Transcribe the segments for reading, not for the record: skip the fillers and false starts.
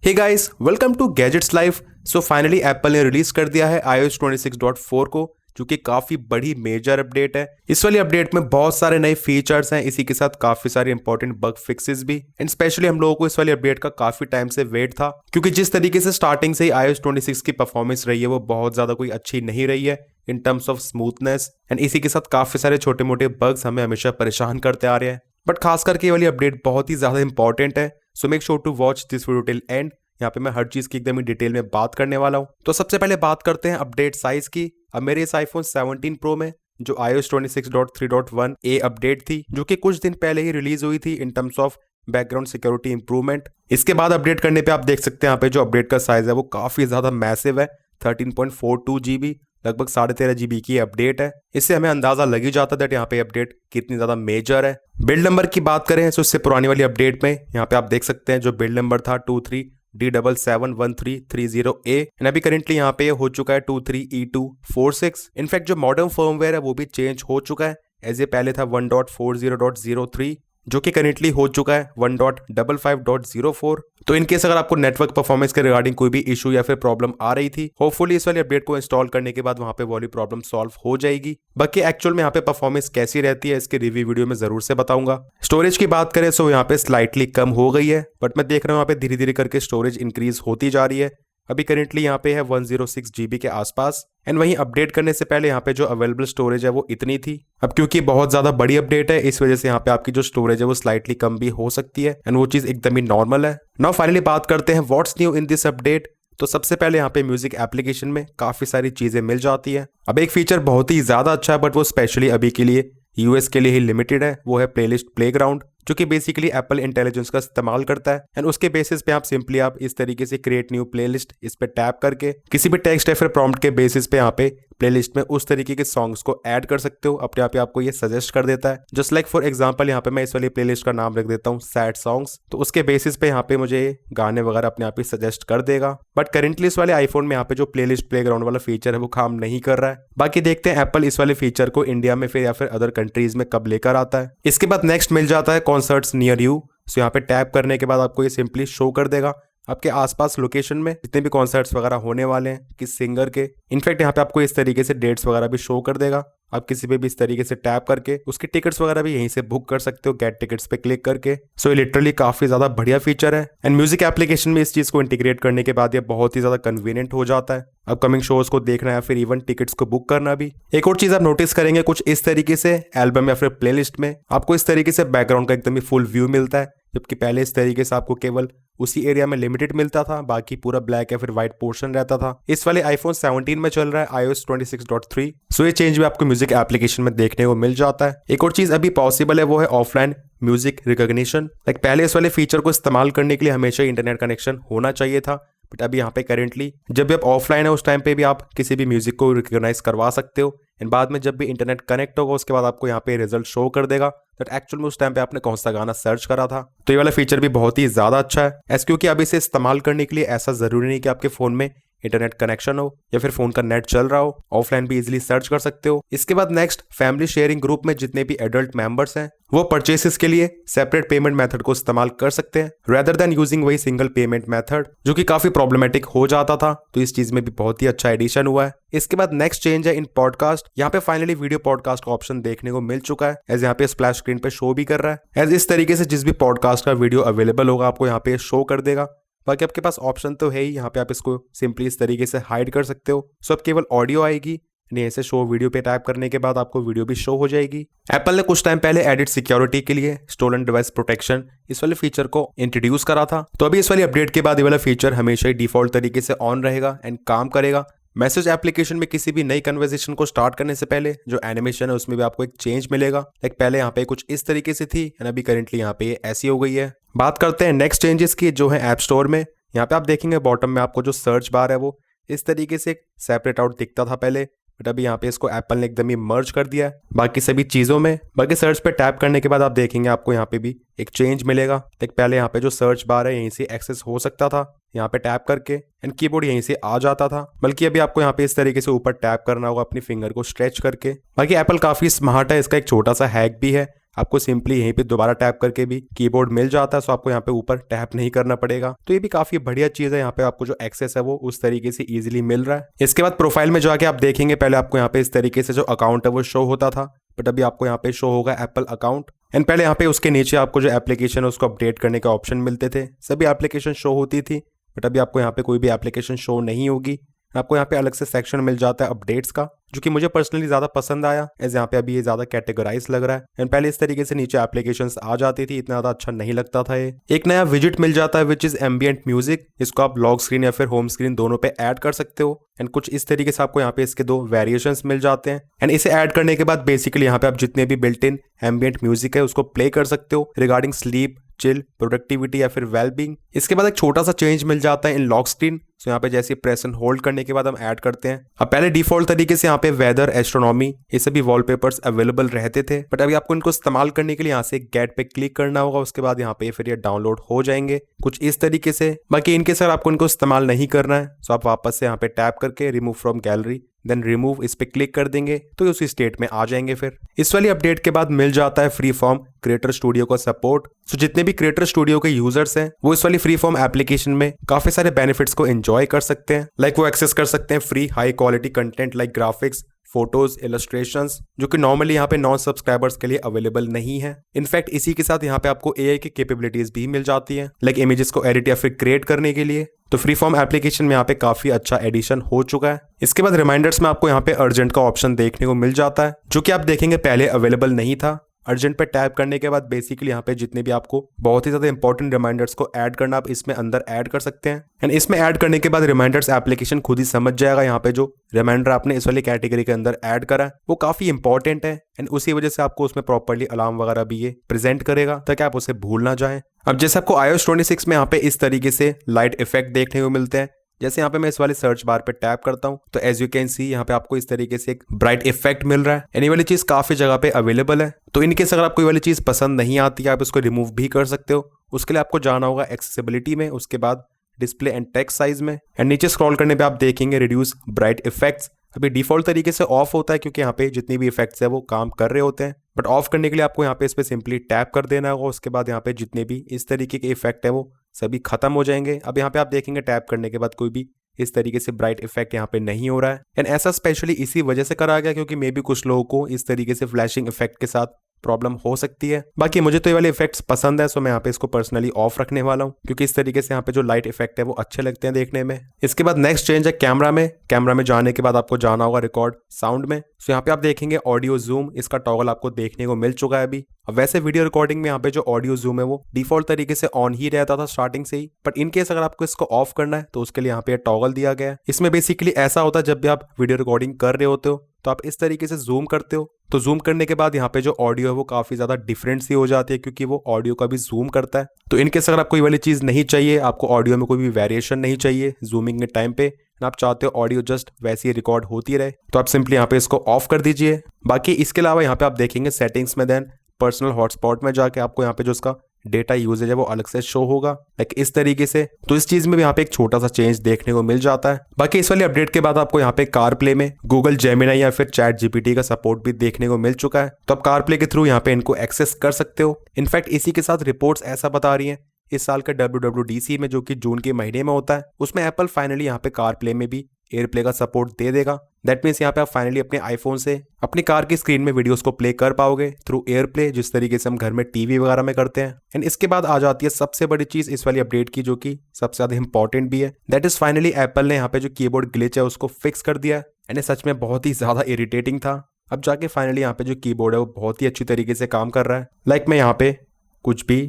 Hey guys, welcome to gadgets life. So finally Apple ने release कर दिया है iOS 26.4 को, जो कि काफी बड़ी मेजर अपडेट है। इस वाली अपडेट में बहुत सारे नए फीचर्स हैं, इसी के साथ काफी सारे इंपॉर्टेंट बग फिक्सेस भी। एंड स्पेशली हम लोगों को इस वाली अपडेट का काफी टाइम से वेट था, क्योंकि जिस तरीके से स्टार्टिंग से ही iOS 26 की परफॉर्मेंस रही है वो बहुत ज्यादा कोई अच्छी नहीं रही है in terms of smoothness. And इसी के साथ काफी सारे छोटे मोटे बग्स हमें हमेशा परेशान करते आ रहे हैं। बट खास करके ये वाली अपडेट बहुत ही ज्यादा इंपॉर्टेंट है, so make sure to watch this video till end. यहाँ पे मैं हर चीज की एकदम ही डिटेल में बात करने वाला हूँ। तो सबसे पहले बात करते हैं अपडेट साइज की। अब मेरे इस iPhone 17 Pro में जो iOS 26.3.1a अपडेट थी, जो कि कुछ दिन पहले ही रिलीज हुई थी in terms of background security improvement. इसके बाद अपडेट करने पे आप देख सकते हैं यहाँ पे जो अपडेट का साइज है वो काफी ज्यादा मैसिव है, 13.42 GB, लगभग 13.5 GB की अपडेट है। इससे हमें अंदाजा लग ही जाता है यहाँ पे अपडेट कितनी ज्यादा मेजर है। बिल्ड नंबर की बात करें तो इससे पुरानी वाली अपडेट में यहाँ पे आप देख सकते हैं जो बिल्ड नंबर था 23D771330A, एंड अभी करेंटली यहाँ पे हो चुका है 23E246। इनफैक्ट जो मॉडर्न फर्मवेयर है वो भी चेंज हो चुका है, एज ये पहले था 1.40.03 जो कि करेंटली हो चुका है 1.55.04। तो इनकेस अगर आपको नेटवर्क परफॉर्मेंस के रिगार्डिंग कोई भी इशू या फिर प्रॉब्लम आ रही थी, होपफुली इस वाली अपडेट को इंस्टॉल करने के बाद वहां पे वाली प्रॉब्लम सॉल्व हो जाएगी। बाकी एक्चुअल में यहाँ पे परफॉर्मेंस कैसी रहती है इसके रिव्यू वीडियो में जरूर से बताऊंगा। स्टोरेज की बात करें तो यहाँ पे स्लाइटली कम हो गई है, बट मैं देख रहा हूँ यहाँ पे धीरे धीरे करके स्टोरेज इंक्रीज होती जा रही है। अभी करेंटली यहाँ पे है 106 GB के आसपास। एंड वहीं अपडेट करने से पहले यहाँ पे जो अवेलेबल स्टोरेज है वो इतनी थी। अब क्योंकि बहुत ज्यादा बड़ी अपडेट है, इस वजह से यहाँ पे आपकी जो स्टोरेज है वो स्लाइटली कम भी हो सकती है, एंड वो चीज एकदम ही नॉर्मल है। नाउ फाइनली बात करते हैं what's new in this update. तो सबसे पहले यहाँ पे म्यूजिक एप्लीकेशन में काफी सारी चीजें मिल जाती है। अब एक फीचर बहुत ही ज्यादा अच्छा है, बट वो स्पेशली अभी के लिए यूएस के लिए ही लिमिटेड है, वो है प्लेलिस्ट प्लेग्राउंड, जो कि बेसिकली एप्पल इंटेलिजेंस का इस्तेमाल करता है। एंड उसके बेसिस पे आप सिंपली आप इस तरीके से क्रिएट न्यू प्लेलिस्ट इस पे टैप करके किसी भी टेक्स्ट या फिर प्रॉम्प्ट के बेसिस पे यहाँ पे प्लेलिस्ट में उस तरीके के सॉन्ग्स को ऐड कर सकते हो। अपने आप ही आपको ये सजेस्ट कर देता है। जस्ट लाइक फॉर एग्जांपल यहाँ पे मैं इस वाली प्लेलिस्ट का नाम रख देता हूँ सैड सॉन्ग्स, तो उसके बेसिस पे यहाँ पे मुझे गाने वगैरह अपने आप ही सजेस्ट कर देगा। बट करेंटली इस वाले आईफोन में यहाँ पे जो प्लेलिस्ट प्लेग्राउंड वाला फीचर है वो काम नहीं कर रहा है। बाकी देखते हैं एप्पल इस वाले फीचर को इंडिया में फिर या फिर अदर कंट्रीज में कब लेकर आता है। इसके बाद नेक्स्ट मिल जाता है कॉन्सर्ट्स नियर यू। सो यहाँ पे टैप करने के बाद आपको ये सिंपली शो कर देगा आपके आसपास लोकेशन में जितने भी कॉन्सर्ट्स वगैरह होने वाले हैं किस सिंगर के। इनफैक्ट यहाँ पे आपको इस तरीके से डेट्स वगैरह भी शो कर देगा। आप किसी पे भी इस तरीके से टैप करके उसके टिकट्स वगैरह भी यहीं से बुक कर सकते हो, गेट टिकट्स पे क्लिक करके। सो ये लिटरली काफी ज्यादा बढ़िया फीचर है। एंड म्यूजिक एप्लीकेशन में इस चीज को इंटीग्रेट करने के बाद ये बहुत ही ज्यादा कन्वीनियंट हो जाता है अपकमिंग शोज को देखना या फिर इवन टिकट्स को बुक करना भी। एक और चीज आप नोटिस करेंगे कुछ इस तरीके से एल्बम या फिर प्लेलिस्ट में आपको इस तरीके से बैकग्राउंड का एकदम ही फुल व्यू मिलता है, जबकि पहले इस तरीके से आपको केवल उसी एरिया में लिमिटेड मिलता था, बाकी पूरा ब्लैक या फिर व्हाइट पोर्शन रहता था। इस वाले iPhone 17 में चल रहा है iOS 26.3। सो ये चेंज भी आपको म्यूजिक एप्लीकेशन में देखने को मिल जाता है। एक और चीज अभी पॉसिबल है वो है ऑफलाइन म्यूजिक रिकॉग्निशन। लाइक पहले इस वाले फीचर को इस्तेमाल करने के लिए हमेशा इंटरनेट कनेक्शन होना चाहिए था, बट अभी यहाँ पे करेंटली जब भी आप ऑफलाइन है उस टाइम पे भी आप किसी भी म्यूजिक को रिकॉग्नाइज करवा सकते हो। एंड बाद में जब भी इंटरनेट कनेक्ट होगा उसके बाद आपको यहाँ पे रिजल्ट शो कर देगा दैट एक्चुअल में उस टाइम पे आपने कौन सा गाना सर्च करा था। तो ये वाला फीचर भी बहुत ही ज्यादा अच्छा है, ऐसे क्योंकि अब इसे इस्तेमाल करने के लिए ऐसा जरूरी नहीं कि आपके फोन में इंटरनेट कनेक्शन हो या फिर फोन का नेट चल रहा हो, ऑफलाइन भी इजीली सर्च कर सकते हो। इसके बाद नेक्स्ट फैमिली शेयरिंग ग्रुप में जितने भी एडल्ट मेंबर्स हैं वो परचेसेस के लिए सेपरेट पेमेंट मेथड को इस्तेमाल कर सकते हैं रेदर देन यूजिंग वही सिंगल पेमेंट मेथड, जो कि काफी प्रॉब्लमेटिक हो जाता था। तो इस चीज में भी बहुत ही अच्छा एडिशन हुआ है। इसके बाद नेक्स्ट चेंज है इन पॉडकास्ट। यहाँ पे फाइनली वीडियो पॉडकास्ट का ऑप्शन देखने को मिल चुका है, एज यहाँ पे स्प्लैश स्क्रीन पे शो भी कर रहा है। एज इस तरीके से जिस भी पॉडकास्ट का वीडियो अवेलेबल होगा आपको यहाँ पे शो कर देगा। बाकी आपके पास ऑप्शन तो है ही, यहाँ पे आप इसको सिंपली इस तरीके से हाइड कर सकते हो। सो अब केवल ऑडियो आएगी, यहीं से शो वीडियो पे टैप करने के बाद आपको वीडियो भी शो हो जाएगी। एप्पल ने कुछ टाइम पहले एडिट सिक्योरिटी के लिए स्टोलन डिवाइस प्रोटेक्शन इस वाले फीचर को इंट्रोड्यूस करा था। तो अभी इस वाली अपडेट के बाद ये वाला फीचर हमेशा ही डिफॉल्ट तरीके से ऑन रहेगा एंड काम करेगा। मैसेज एप्लीकेशन में किसी भी नई कन्वर्सेशन को स्टार्ट करने से पहले जो एनिमेशन है उसमें भी आपको एक चेंज मिलेगा। लाइक पहले यहाँ पे कुछ इस तरीके से थी एंड अभी करेंटली यहाँ पे ऐसी हो गई है। बात करते हैं नेक्स्ट चेंजेस की जो है ऐप स्टोर में। यहाँ पे आप देखेंगे बॉटम में आपको जो सर्च बार है वो इस तरीके से सेपरेट आउट दिखता था पहले, बट अभी यहाँ पे इसको एप्पल ने एकदम ही मर्ज कर दिया है बाकी सभी चीजों में। बाकी सर्च पे टैप करने के बाद आप देखेंगे आपको यहाँ पे भी एक चेंज मिलेगा। लाइक पहले यहाँ पे जो सर्च बार है यहीं से एक्सेस हो सकता था यहाँ पे टैप करके, एंड कीबोर्ड यहीं से आ जाता था, बल्कि अभी आपको यहाँ पे इस तरीके से ऊपर टैप करना होगा अपनी फिंगर को स्ट्रेच करके। बाकी एप्पल काफी स्मार्ट है, इसका एक छोटा सा हैक भी है आपको सिंपली यहीं पे दोबारा टैप करके भी कीबोर्ड मिल जाता है, सो आपको यहाँ पे ऊपर टैप नहीं करना पड़ेगा। तो ये भी काफी बढ़िया चीज है, यहाँ पे आपको जो एक्सेस है वो उस तरीके से इजीली मिल रहा है। इसके बाद प्रोफाइल में जाके आप देखेंगे, पहले आपको यहाँ पे इस तरीके से जो अकाउंट है वो शो होता था, बट अभी आपको यहाँ पे शो होगा एप्पल अकाउंट। एंड पहले यहाँ पे उसके नीचे आपको जो एप्लीकेशन है उसको अपडेट करने का ऑप्शन मिलते थे, सभी एप्लीकेशन शो होती थी, बट अभी आपको यहाँ पे कोई भी एप्लीकेशन शो नहीं होगी। आपको यहाँ पे अलग से सेक्शन मिल जाता है अपडेट्स का, जो कि मुझे पर्सनली ज्यादा पसंद आया, एज यहाँ पे अभी ये ज्यादा कैटेगराइज लग रहा है। एंड पहले इस तरीके से नीचे एप्लीकेशंस आ जाती थी, इतना ज्यादा अच्छा नहीं लगता था ये। एक नया विजिट मिल जाता है विच इज एम्बिएंट म्यूजिक, इसको आप लॉक स्क्रीन या फिर होम स्क्रीन दोनों पे ऐड कर सकते हो। एंड कुछ इस तरीके से आपको यहाँ पे इसके 2 वेरिएशंस मिल जाते हैं। एंड इसे ऐड करने के बाद बेसिकली यहाँ पे आप जितने भी बिल्ट इन एम्बिएंट म्यूजिक है उसको प्ले कर सकते हो रिगार्डिंग स्लीप, चिल, प्रोडक्टिविटी या फिर वेलबींग। इसके बाद एक छोटा सा चेंज मिल जाता है इन लॉक स्क्रीन, तो यहाँ पे जैसे प्रेस एंड होल्ड करने के बाद हम ऐड करते हैं। अब पहले डिफॉल्ट तरीके से यहाँ पे वेदर, एस्ट्रोनॉमी, ये सभी वॉलपेपर्स अवेलेबल रहते थे, बट अभी आपको इनको इस्तेमाल करने के लिए यहाँ से गेट पे क्लिक करना होगा, उसके बाद यहाँ पे फिर ये डाउनलोड हो जाएंगे कुछ इस तरीके से। बाकी इनके सर आपको इनको इस्तेमाल नहीं करना है, तो आप वापस से यहाँ पे टैप करके remove from gallery, then remove इस पे क्लिक कर देंगे तो उसी स्टेट में आ जाएंगे। फिर इस वाली अपडेट के बाद मिल जाता है फ्री फॉर्म क्रिएटर स्टूडियो का सपोर्ट। सो जितने भी क्रिएटर स्टूडियो के यूजर्स हैं वो इस वाली फ्री फॉर्म एप्लीकेशन में काफी सारे बेनिफिट्स को एंजॉय कर सकते हैं। लाइक वो एक्सेस कर सकते हैं free high quality content like graphics, photos, illustrations, जो कि नॉर्मली यहाँ पे नॉन सब्सक्राइबर्स के लिए अवेलेबल नहीं है। इनफैक्ट इसी के साथ यहाँ पे आपको एआई की कैपेबिलिटीज भी मिल जाती है, लाइक इमेजेस को एडिट या फिर क्रिएट करने के लिए। तो फ्री फॉर्म एप्लीकेशन में यहाँ पे काफी अच्छा एडिशन हो चुका है। इसके बाद रिमाइंडर्स में आपको यहाँ पे अर्जेंट का ऑप्शन देखने को मिल जाता है, जो कि आप देखेंगे पहले अवेलेबल नहीं था। अर्जेंट पे टैप करने के बाद बेसिकली यहाँ पे जितने भी आपको बहुत ही ज्यादा इंपॉर्टेंट रिमाइंडर्स को ऐड करना आप इसमें अंदर ऐड कर सकते हैं। एंड इसमें ऐड करने के बाद रिमाइंडर्स एप्लीकेशन खुद ही समझ जाएगा यहाँ पे जो रिमाइंडर आपने इस वाली कैटेगरी के अंदर ऐड करा है वो काफी इंपॉर्टेंट है, एंड उसी वजह से आपको उसमें प्रॉपर्ली अलार्म वगैरह भी ये प्रेजेंट करेगा ताकि आप उसे भूल ना जाएं। अब जैसे आपको iOS 26 में यहाँ पे इस तरीके से लाइट इफेक्ट देखने को मिलते हैं, जैसे यहाँ पे मैं इस वाले सर्च बार पे टैप करता हूँ तो एज यू कैन सी यहाँ पे आपको इस तरीके से एक ब्राइट इफेक्ट मिल रहा है। एंड ये वाली चीज काफी जगह पे अवेलेबल है, तो इनकेस अगर आपको ये वाली चीज पसंद नहीं आती आप इसको रिमूव भी कर सकते हो। उसके लिए आपको जाना होगा एक्सेसिबिलिटी में, उसके बाद डिस्प्ले एंड टेक्स्ट साइज में, एंड नीचे स्क्रॉल करने पे आप देखेंगे रिड्यूस ब्राइट इफेक्ट्स। अभी डिफॉल्ट तरीके से ऑफ होता है क्योंकि यहाँ पे जितनी भी इफेक्ट्स है वो काम कर रहे होते हैं, बट ऑफ करने के लिए आपको यहाँ पे इस पे सिंपली टैप कर देना होगा। उसके बाद यहाँ पे जितने भी इस तरीके के इफेक्ट है वो सभी खत्म हो जाएंगे। अब यहाँ पे आप देखेंगे टैप करने के बाद कोई भी इस तरीके से ब्राइट इफेक्ट यहाँ पे नहीं हो रहा है, एंड ऐसा स्पेशली इसी वजह से करा गया क्योंकि मे बी कुछ लोगों को इस तरीके से फ्लैशिंग इफेक्ट के साथ प्रॉब्लम हो सकती है। बाकी मुझे तो ये वाले इफेक्ट्स पसंद है, सो मैं यहाँ पे इसको पर्सनली ऑफ रखने वाला हूँ क्योंकि इस तरीके से यहाँ पे जो लाइट इफेक्ट है वो अच्छे लगते हैं देखने में। इसके बाद नेक्स्ट चेंज है कैमरा में। कैमरा में जाने के बाद आपको जाना होगा रिकॉर्ड साउंड में, सो यहाँ पे आप देखेंगे ऑडियो जूम, इसका टॉगल आपको देखने को मिल चुका है अभी। अब वैसे वीडियो रिकॉर्डिंग में यहाँ पे जो ऑडियो जूम है वो डिफॉल्ट तरीके से ऑन ही रहता था स्टार्टिंग से ही, बट इन केस अगर आपको इसको ऑफ करना है तो उसके लिए यहाँ पे टॉगल दिया गया है। इसमें बेसिकली ऐसा होता है जब भी आप वीडियो रिकॉर्डिंग कर रहे होते हो तो आप इस तरीके से जूम करते हो, तो जूम करने के बाद यहाँ पे जो ऑडियो है वो काफी ज्यादा डिफरेंट सी हो जाती है क्योंकि वो ऑडियो का भी जूम करता है। तो इनकेस अगर आपको ये वाली चीज नहीं चाहिए, आपको ऑडियो में कोई भी वेरिएशन नहीं चाहिए जूमिंग के टाइम पे, आप चाहते हो ऑडियो जस्ट वैसे ही रिकॉर्ड होती रहे, तो आप सिंपली यहाँ पे इसको ऑफ कर दीजिए। बाकी इसके अलावा यहाँ पे आप देखेंगे सेटिंग्स में, देन पर्सनल हॉटस्पॉट में जाके आपको यहाँ पे जो उसका डेटा यूजेज है वो अलग से शो होगा लाइक इस तरीके से। तो इस चीज में भी यहाँ पे एक छोटा सा चेंज देखने को मिल जाता है। बाकी इस वाली अपडेट के बाद आपको यहाँ पे कार प्ले में गूगल जेमिनी या फिर चैट जीपीटी का सपोर्ट भी देखने को मिल चुका है, तो आप कार प्ले के थ्रू यहाँ पे इनको एक्सेस कर सकते हो। इनफैक्ट इसी के साथ रिपोर्ट्स ऐसा बता रही हैं इस साल का WWDC में जो कि जून के महीने में होता है उसमें एप्पल फाइनली यहाँ पे कार प्ले में भी एयर प्ले का सपोर्ट दे देगा। दैट मीन्स यहाँ पे आप फाइनली अपने आईफोन से अपनी कार की स्क्रीन में वीडियोस को प्ले कर पाओगे थ्रू एयर प्ले, जिस तरीके से हम घर में टीवी वगैरह में करते हैं। एंड इसके बाद आ जाती है सबसे बड़ी चीज इस वाली अपडेट की जो कि सबसे ज्यादा इंपॉर्टेंट भी है, दैट इज फाइनली एप्पल ने यहाँ पे जो कीबोर्ड ग्लिच है उसको फिक्स कर दिया है। एंड ये सच में बहुत ही ज्यादा इरिटेटिंग था। अब जाके फाइनली यहाँ पे जो कीबोर्ड है वो बहुत ही अच्छी तरीके से काम कर रहा है। लाइक मैं यहाँ पे कुछ भी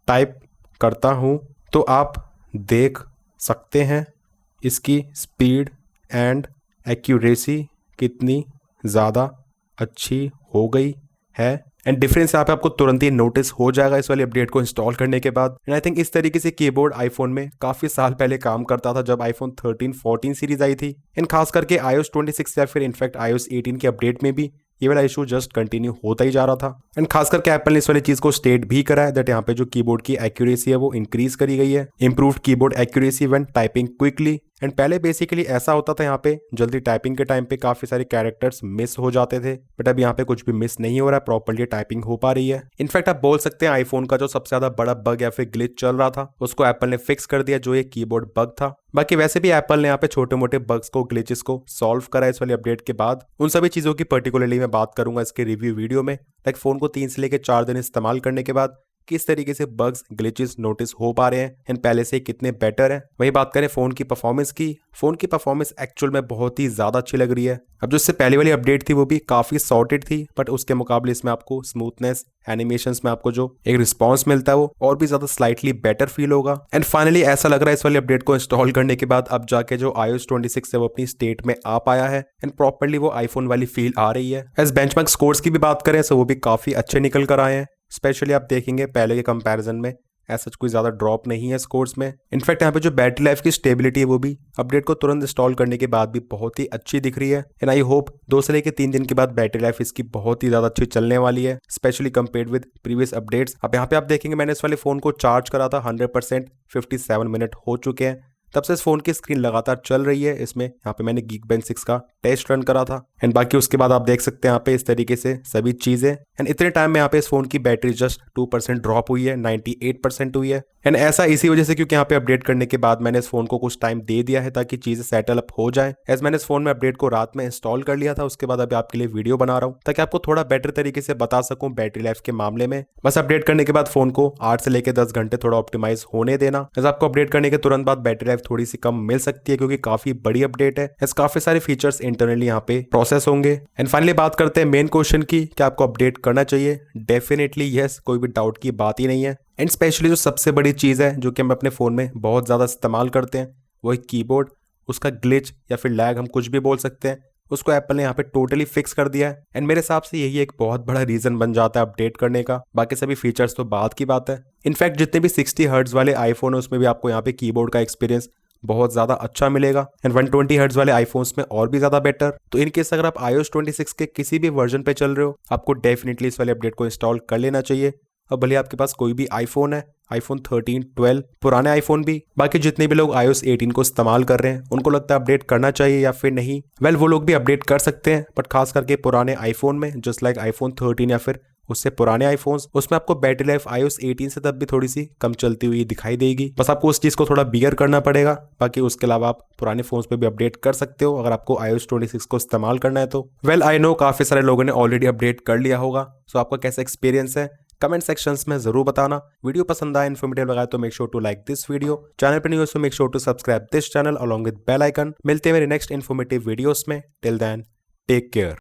टाइप करता हूँ तो आप देख सकते हैं इसकी स्पीड एंड एक्यूरेसी कितनी ज़्यादा अच्छी हो गई है। एंड डिफरेंस यहाँ पे आपको तुरंत ही नोटिस हो जाएगा इस वाली अपडेट को इंस्टॉल करने के बाद। एंड आई थिंक इस तरीके से कीबोर्ड आईफोन में काफ़ी साल पहले काम करता था जब आईफोन 13, 14 सीरीज आई थी। एंड खास करके iOS 26 या फिर इनफैक्ट iOS 18 की अपडेट में भी ये वाला इशू जस्ट कंटिन्यू होता ही जा रहा था। एंड खास करके एप्पल ने इस वाली चीज को स्टेट भी करा है दैट यहाँ पे जो कीबोर्ड की एक्यूरेसी है वो इंक्रीज करी गई है। Improved keyboard accuracy when typing quickly and पहले बेसिकली ऐसा होता था, यहाँ पे जल्दी टाइपिंग के टाइम पे काफी सारे कैरेक्टर्स मिस हो जाते थे, बट अब यहाँ पे कुछ भी मिस नहीं हो रहा है, प्रॉपर्ली टाइपिंग हो पा रही है। इनफैक्ट आप बोल सकते हैं आईफोन का जो सबसे ज्यादा बड़ा बग या फिर ग्लिच चल रहा था उसको एप्पल ने फिक्स कर दिया, जो ये कीबोर्ड बग था। बाकी वैसे भी एप्पल ने यहाँ पे छोटे मोटे बग्स को, ग्लिचेस को सॉल्व करा इस वाली अपडेट के बाद। उन सभी चीजों की पर्टिकुलरली मैं बात करूंगा इसके रिव्यू वीडियो में, लाइक फोन को 3 से लेकर 4 दिन इस्तेमाल करने के बाद किस तरीके से बग्स ग्लिचेस नोटिस हो पा रहे हैं एंड पहले से कितने बेटर है। वही बात करें फोन की परफॉर्मेंस एक्चुअल में बहुत ही ज्यादा अच्छी लग रही है। अब जो इससे पहले वाली अपडेट थी वो भी काफी सॉर्टेड थी, बट उसके मुकाबले इसमें आपको स्मूथनेस, एनिमेशंस में आपको जो एक रिस्पॉन्स मिलता है वो और भी ज्यादा स्लाइटली बेटर फील होगा। एंड फाइनली ऐसा लग रहा है इस वाली अपडेट को इंस्टॉल करने के बाद अब जाके जो iOS 26 है वो अपनी स्टेट में आ पाया है एंड प्रॉपर्ली वो आईफोन वाली फील आ रही है। एज बेंचमार्क स्कोर्स की भी बात करें तो वो भी काफी अच्छे निकल कर आए हैं। स्पेशली आप देखेंगे पहले के कंपैरिजन में ऐसा कोई ज्यादा ड्रॉप नहीं है स्कोर्स में। इनफैक्ट यहाँ पे जो बैटरी लाइफ की स्टेबिलिटी है वो भी अपडेट को तुरंत इंस्टॉल करने के बाद भी बहुत ही अच्छी दिख रही है एंड आई होप 2 से लेकर 3 दिन के बाद बैटरी लाइफ इसकी बहुत ही ज्यादा अच्छी चलने वाली है, specially compared with previous updates. अब यहाँ पे आप देखेंगे मैंने इस वाले फोन को चार्ज करा था 100%, 57 मिनट हो चुके हैं। तब से इस फोन की स्क्रीन लगातार चल रही है। इसमें यहाँ पे मैंने Geekbench 6 का टेस्ट रन करा था एंड बाकी उसके बाद आप देख सकते हैं यहाँ पे इस तरीके से सभी चीजें। एंड इतने टाइम में यहाँ पे इस फोन की बैटरी जस्ट 2% ड्रॉप हुई है, 98% हुई है। एंड ऐसा इसी वजह से क्योंकि यहाँ पे अपडेट करने के बाद मैंने इस फोन को कुछ टाइम दे दिया है ताकि चीजें सेटल अप हो जाए। एज मैंने इस फोन में अपडेट को रात में इंस्टॉल कर लिया था, उसके बाद अभी आपके लिए वीडियो बना रहा हूँ ताकि आपको थोड़ा बेटर तरीके से बता सकूं बैटरी लाइफ के मामले में। बस अपडेट करने के बाद फोन को 8 से लेकर 10 घंटे थोड़ा ऑप्टिमाइज होने देना। एज आपको अपडेट करने के तुरंत बाद बैटरी लाइफ थोड़ी सी कम मिल सकती है क्योंकि काफी बड़ी अपडेट है। एज काफी सारे फीचर्स इंटरनली यहाँ पे प्रोसेस होंगे। एंड फाइनली बात करते हैं मेन क्वेश्चन की, क्या आपको अपडेट करना चाहिए? डेफिनेटली यस, कोई भी डाउट की बात ही नहीं है। एंड स्पेशली जो सबसे बड़ी चीज़ है जो कि हम अपने फ़ोन में बहुत ज़्यादा इस्तेमाल करते हैं वो है कीबोर्ड। उसका ग्लिच या फिर लैग हम कुछ भी बोल सकते हैं, उसको एप्पल ने यहाँ पे टोटली फिक्स कर दिया है। एंड मेरे हिसाब से यही एक बहुत बड़ा रीज़न बन जाता है अपडेट करने का। बाकी सभी फीचर्स तो बात की बात है। इनफैक्ट जितने भी 60 हर्ट्ज वाले आईफोन है उसमें भी आपको यहाँ पे कीबोर्ड का एक्सपीरियंस बहुत ज्यादा अच्छा मिलेगा एंड 120 हर्ट्ज वाले आईफोन्स में और भी ज्यादा बेटर। तो इन केस अगर आप iOS 26 के किसी भी वर्जन पे चल रहे हो आपको डेफिनेटली इस वाले अपडेट को इंस्टॉल कर लेना चाहिए। और भले आपके पास कोई भी आईफोन है, आईफोन 13, 12, पुराने आईफोन भी, बाकी जितने भी लोग iOS 18 को इस्तेमाल कर रहे हैं उनको लगता है अपडेट करना चाहिए या फिर नहीं, वेल वो लोग भी अपडेट कर सकते हैं। बट खास करके पुराने आईफोन में, जस्ट लाइक आईफोन 13 या फिर उससे पुराने आईफोन्स, उसमें आपको बैटरी लाइफ iOS 18 से तब भी थोड़ी सी कम चलती हुई दिखाई देगी। बस आपको उस चीज को थोड़ा बियर करना पड़ेगा। बाकी उसके अलावा आप पुराने फोन्स पे भी अपडेट कर सकते हो अगर आपको iOS 26 को इस्तेमाल करना है तो। वेल आई नो काफी सारे लोगों ने ऑलरेडी अपडेट कर लिया होगा, सो आपका कैसा एक्सपीरियंस है कमेंट सेक्शंस में जरूर बताना। वीडियो पसंद आया, इन्फॉर्मेटिव लगा तो make sure to like this video. Channel पर न्यू हो so make sure to subscribe this channel along with bell icon. मिलते हैं मेरे नेक्स्ट इन्फॉर्मेटिव वीडियोस में। Till then take care.